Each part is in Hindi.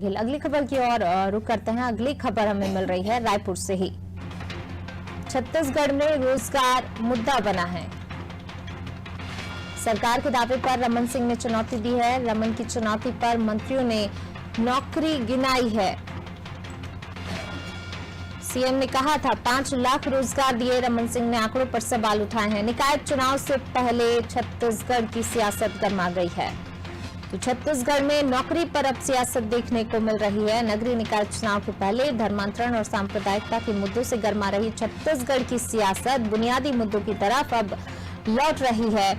अगली खबर की ओर रुख करते हैं। अगली खबर हमें मिल रही है रायपुर से ही। छत्तीसगढ़ में रोजगार मुद्दा बना है। सरकार के दावे पर रमन सिंह ने चुनौती दी है। रमन की चुनौती पर मंत्रियों ने नौकरी गिनाई है। सीएम ने कहा था 5 लाख रोजगार दिए। रमन सिंह ने आंकड़ों पर सवाल उठाए हैं। निकाय चुनाव से पहले छत्तीसगढ़ की सियासत गर्मा गई है, तो छत्तीसगढ़ में नौकरी पर अब सियासत देखने को मिल रही है। नगरीय निकाय चुनाव के पहले धर्मांतरण और सांप्रदायिकता के मुद्दों से गर्मा रही छत्तीसगढ़ की सियासत बुनियादी मुद्दों की तरफ अब लौट रही है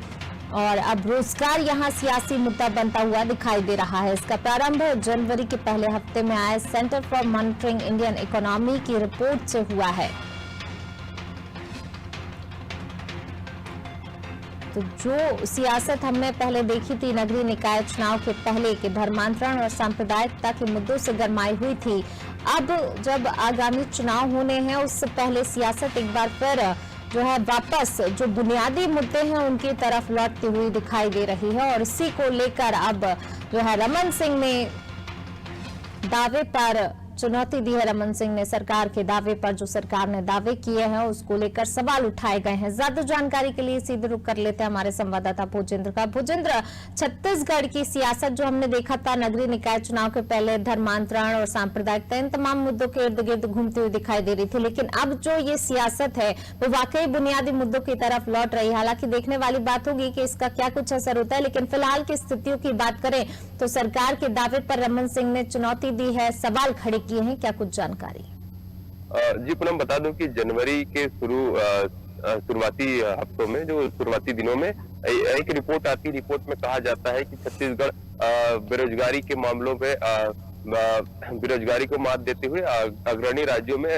और अब रोजगार यहां सियासी मुद्दा बनता हुआ दिखाई दे रहा है। इसका प्रारंभ जनवरी के पहले हफ्ते में आए centre for monitoring Indian economy की रिपोर्ट से हुआ है। तो जो सियासत हमने पहले देखी थी नगरीय निकाय चुनाव के पहले के धर्मांतरण और सांप्रदायिकता के मुद्दों से गरमाई हुई थी, अब जब आगामी चुनाव होने हैं उससे पहले सियासत एक बार फिर जो है वापस जो बुनियादी मुद्दे हैं उनकी तरफ लौटती हुई दिखाई दे रही है। और इसी को लेकर अब जो है रमन सिंह ने दावे पर चुनौती दी है। रमन सिंह ने सरकार के दावे पर जो सरकार ने दावे किए हैं उसको लेकर सवाल उठाए गए हैं। ज्यादा जानकारी के लिए सीधे रुख कर लेते हैं हमारे संवाददाता भूजेंद्र का। भूजेंद्र, छत्तीसगढ़ की सियासत जो हमने देखा था नगरीय निकाय चुनाव के पहले धर्मांतरण और सांप्रदायिकता इन तमाम मुद्दों के इर्द गिर्द घूमती हुई दिखाई दे रही थी, लेकिन अब जो ये सियासत है वो वाकई बुनियादी मुद्दों की तरफ लौट रही है। हालांकि देखने वाली बात होगी कि इसका क्या कुछ असर होता है, लेकिन फिलहाल की स्थितियों की बात करें तो सरकार के दावे पर रमन सिंह ने चुनौती दी है, सवाल खड़े किए हैं। क्या कुछ जानकारी? जी पूनम, बता दूं कि जनवरी के शुरुआती हफ्तों में, जो शुरुआती दिनों में एक रिपोर्ट आती है। रिपोर्ट में कहा जाता है कि छत्तीसगढ़ बेरोजगारी के मामलों में बेरोजगारी को मात देते हुए अग्रणी राज्यों में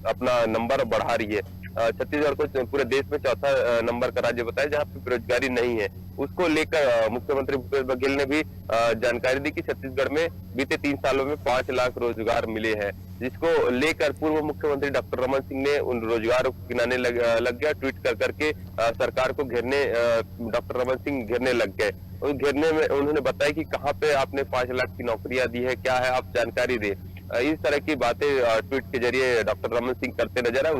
अपना नंबर बढ़ा रही है। छत्तीसगढ़ को पूरे देश में चौथा नंबर का राज्य बताया जहां पे बेरोजगारी नहीं है। उसको लेकर मुख्यमंत्री भूपेश बघेल ने भी जानकारी दी कि छत्तीसगढ़ में बीते 3 सालों में 5 लाख रोजगार मिले हैं, जिसको लेकर पूर्व मुख्यमंत्री डॉक्टर रमन सिंह ने उन रोजगारों को गिनाने लग गया। ट्वीट कर करके सरकार को घेरने डॉक्टर रमन सिंह घेरने लग गए। उस घेरने में उन्होंने बताया कि कहाँ पे आपने 5 लाख की नौकरियां दी है, क्या है, आप जानकारी दें। इस तरह की बातें ट्वीट के जरिए डॉक्टर रमन सिंह करते नजर आए।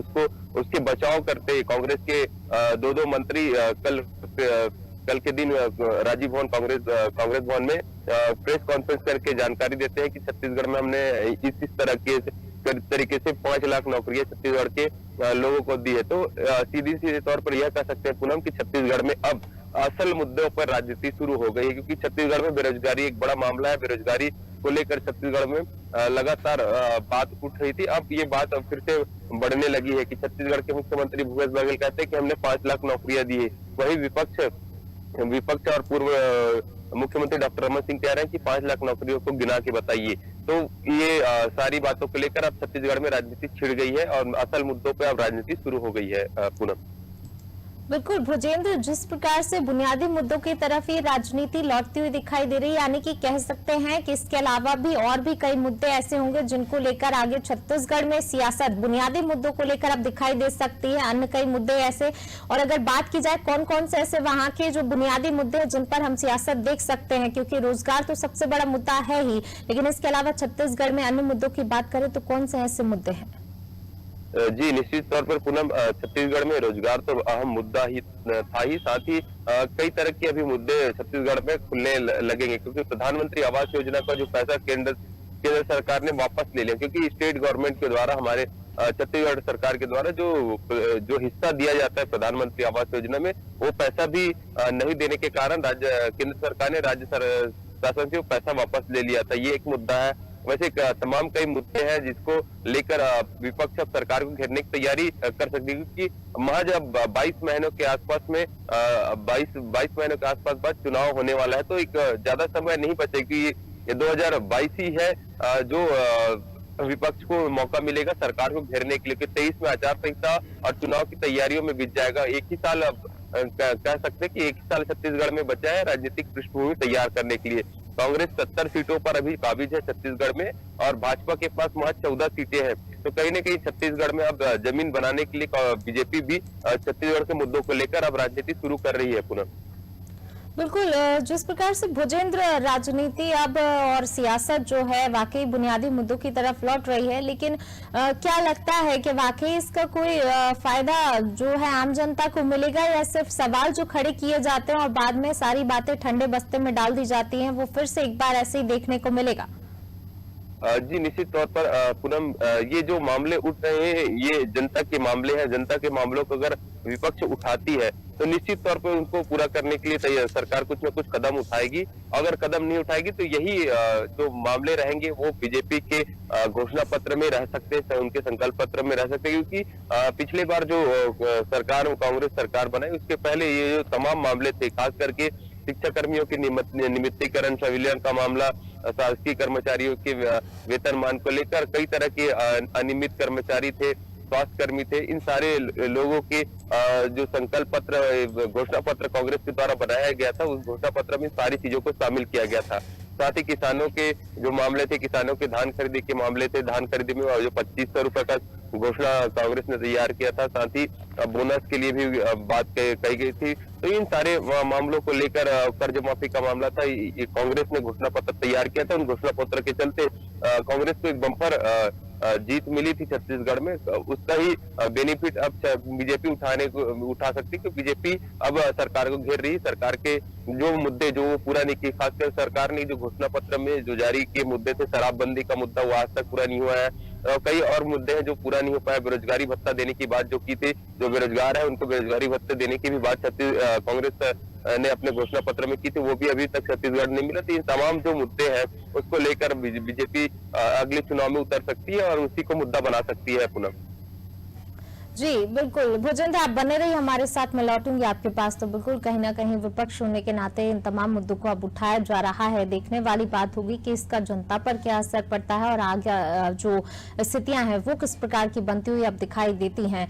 उसके बचाव करते कांग्रेस के 2 मंत्री कल के दिन राजीव भवन कांग्रेस भवन में प्रेस कॉन्फ्रेंस करके जानकारी देते हैं कि छत्तीसगढ़ में हमने इस तरह के तरीके से 5 लाख नौकरियां छत्तीसगढ़ के लोगों को दी है। तो सीधे तौर पर यह कह सकते हैं पूनम कि छत्तीसगढ़ में अब असल मुद्दों पर राजनीति शुरू हो गई है, क्योंकि छत्तीसगढ़ में बेरोजगारी एक बड़ा मामला है। बेरोजगारी को लेकर छत्तीसगढ़ में लगातार बात उठ रही थी। अब ये बात अब फिर से बढ़ने लगी है कि छत्तीसगढ़ के मुख्यमंत्री भूपेश बघेल कहते हैं कि हमने 5 लाख नौकरियां दी है। वही विपक्ष और पूर्व मुख्यमंत्री डॉक्टर रमन सिंह कह रहे हैं कि 5 लाख नौकरियों को गिना के बताइए। तो ये सारी बातों को लेकर अब छत्तीसगढ़ में राजनीति छिड़ गई है और असल मुद्दों पर अब राजनीति शुरू हो गई है। पूनम, बिल्कुल भूजेंद्र, जिस प्रकार से बुनियादी मुद्दों की तरफ ये राजनीति लौटती हुई दिखाई दे रही है, यानी कि कह सकते हैं कि इसके अलावा भी और भी कई मुद्दे ऐसे होंगे जिनको लेकर आगे छत्तीसगढ़ में सियासत बुनियादी मुद्दों को लेकर अब दिखाई दे सकती है। अन्य कई मुद्दे ऐसे, और अगर बात की जाए कौन कौन से ऐसे वहां के जो बुनियादी मुद्दे हैं जिन पर हम सियासत देख सकते हैं, क्योंकि रोजगार तो सबसे बड़ा मुद्दा है ही, लेकिन इसके अलावा छत्तीसगढ़ में अन्य मुद्दों की बात करें तो कौन से ऐसे मुद्दे हैं? जी निश्चित तौर पर पूनम, छत्तीसगढ़ में रोजगार तो अहम मुद्दा ही था ही, साथ ही कई तरह के अभी मुद्दे छत्तीसगढ़ में खुलने लगेंगे, क्योंकि प्रधानमंत्री आवास योजना का जो पैसा केंद्र सरकार ने वापस ले लिया, क्योंकि स्टेट गवर्नमेंट के द्वारा हमारे छत्तीसगढ़ सरकार के द्वारा जो हिस्सा दिया जाता है प्रधानमंत्री आवास योजना में, वो पैसा भी नहीं देने के कारण केंद्र सरकार ने राज्य शासन से वो पैसा वापस ले लिया था। ये एक मुद्दा है। वैसे तमाम कई मुद्दे हैं जिसको लेकर विपक्ष अब सरकार को घेरने की तैयारी कर सकती है, क्योंकि महज अब 22 महीनों के आसपास में 22 महीनों के आसपास बाद चुनाव होने वाला है। तो एक ज्यादा समय नहीं बचे कि ये 2022 ही है जो विपक्ष को मौका मिलेगा सरकार को घेरने के लिए, कि 23 में आचार संहिता और चुनाव की तैयारियों में बीत जाएगा। एक ही साल अब कह सकते हैं कि एक ही साल छत्तीसगढ़ में बचा है राजनीतिक पृष्ठभूमि तैयार करने के लिए। कांग्रेस 70 सीटों पर अभी काबिज है छत्तीसगढ़ में और भाजपा के पास महज 14 सीटें हैं। तो कहीं न कहीं छत्तीसगढ़ में अब जमीन बनाने के लिए बीजेपी भी छत्तीसगढ़ के मुद्दों को लेकर अब राजनीति शुरू कर रही है। पुनः बिल्कुल जिस प्रकार से भुजेंद्र राजनीति अब और सियासत जो है वाकई बुनियादी मुद्दों की तरफ लौट रही है, लेकिन क्या लगता है कि वाकई इसका कोई फायदा जो है आम जनता को मिलेगा, या सिर्फ सवाल जो खड़े किए जाते हैं और बाद में सारी बातें ठंडे बस्ते में डाल दी जाती हैं वो फिर से एक बार ऐसे ही देखने को मिलेगा? जी निश्चित तौर पर पूनम, ये जो मामले उठ रहे हैं ये जनता के मामले हैं। जनता के मामलों को अगर विपक्ष उठाती है तो निश्चित तौर पर उनको पूरा करने के लिए सरकार कुछ न कुछ कदम उठाएगी। अगर कदम नहीं उठाएगी तो यही जो मामले रहेंगे वो बीजेपी के घोषणा पत्र में रह सकते हैं, उनके संकल्प पत्र में रह सकते हैं, क्योंकि पिछली बार जो सरकार कांग्रेस सरकार बनाई उसके पहले ये जो तमाम मामले थे, खास करके शिक्षा कर्मियों के नियमितीकरण, संविलियन का मामला, शासकीय कर्मचारियों के वेतनमान को लेकर कई तरह के अनियमित कर्मचारी थे, स्वास्थ्य कर्मी थे, इन सारे लोगों के जो संकल्प पत्र घोषणा पत्र कांग्रेस के द्वारा बनाया गया था, उस घोषणा पत्र में सारी चीजों को शामिल किया गया था। साथ ही किसानों के जो मामले थे, किसानों के धान खरीदी के मामले थे, धान खरीदी में जो 2500 रुपए का घोषणा कांग्रेस ने तैयार किया था, साथ ही बोनस के लिए भी बात कही गई थी। तो इन सारे मामलों को लेकर कर्ज माफी का मामला था, ये कांग्रेस ने घोषणा पत्र तैयार किया था। उन घोषणा पत्र के चलते कांग्रेस को एक बम्पर जीत मिली थी छत्तीसगढ़ में। उसका ही बेनिफिट अब बीजेपी उठा सकती है, क्योंकि बीजेपी अब सरकार को घेर रही। सरकार के जो मुद्दे जो वो पूरा नहीं किए, खासकर सरकार ने जो घोषणा पत्र में जो जारी किए मुद्दे थे, शराबबंदी का मुद्दा वो आज तक पूरा नहीं हुआ है, और कई और मुद्दे हैं जो पूरा नहीं हो पाया। बेरोजगारी भत्ता देने की बात जो की थी, जो बेरोजगार है उनको बेरोजगारी भत्ते देने की भी बात कांग्रेस ने अपने घोषणा पत्र में की थी, वो भी अभी तक छत्तीसगढ़ नहीं मिला। तो इन तमाम जो मुद्दे हैं उसको लेकर बीजेपी अगले चुनाव में उतर सकती है और उसी को मुद्दा बना सकती है। पूनम जी बिल्कुल, भुजेंद्र आप बने रहिए हमारे साथ, मैं लौटूंगी आपके पास। तो बिल्कुल कहीं ना कहीं विपक्ष होने के नाते इन तमाम मुद्दों को अब उठाया जा रहा है। देखने वाली बात होगी कि इसका जनता पर क्या असर पड़ता है और आगे जो स्थितियां हैं वो किस प्रकार की बनती हुई अब दिखाई देती हैं।